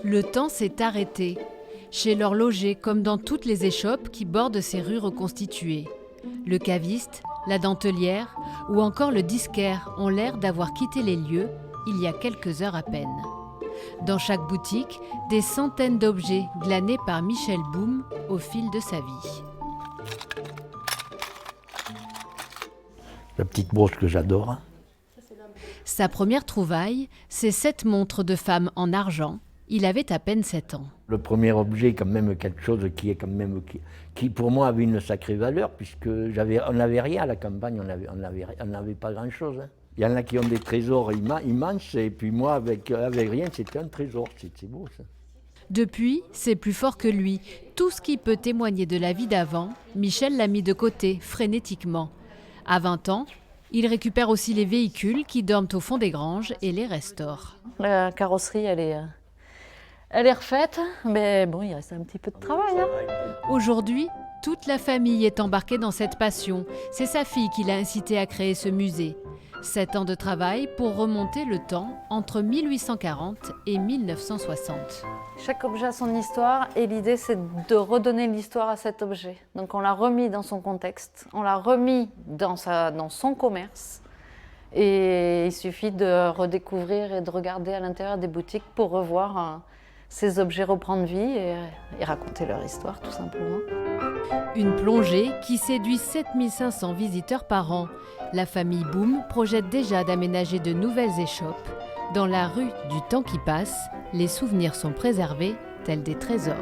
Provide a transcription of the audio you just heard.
Le temps s'est arrêté, chez l'horloger comme dans toutes les échoppes qui bordent ces rues reconstituées. Le caviste, la dentelière ou encore le disquaire ont l'air d'avoir quitté les lieux il y a quelques heures à peine. Dans chaque boutique, des centaines d'objets glanés par Michel Boum au fil de sa vie. La petite broche que j'adore. Sa première trouvaille, c'est cette montre de femme en argent. Il avait à peine 7 ans. Le premier objet, quand même quelque chose qui est quand même qui pour moi avait une sacrée valeur, puisque on n'avait rien à la campagne, on n'avait pas grand-chose. Hein. Il y en a qui ont des trésors immenses, et puis moi, avec rien, c'était un trésor. C'est beau, ça. Depuis, c'est plus fort que lui. Tout ce qui peut témoigner de la vie d'avant, Michel l'a mis de côté, frénétiquement. À 20 ans, il récupère aussi les véhicules qui dorment au fond des granges et les restaure. La carrosserie, elle est refaite, mais bon, il reste un petit peu de travail. Hein. Aujourd'hui, toute la famille est embarquée dans cette passion. C'est sa fille qui l'a incité à créer ce musée. 7 ans de travail pour remonter le temps entre 1840 et 1960. Chaque objet a son histoire et l'idée c'est de redonner l'histoire à cet objet. Donc on l'a remis dans son contexte, on l'a remis dans son commerce et il suffit de redécouvrir et de regarder à l'intérieur des boutiques pour revoir ces objets reprendre vie et raconter leur histoire tout simplement. Une plongée qui séduit 7500 visiteurs par an. La famille Boum projette déjà d'aménager de nouvelles échoppes. Dans la rue du temps qui passe, les souvenirs sont préservés tels des trésors.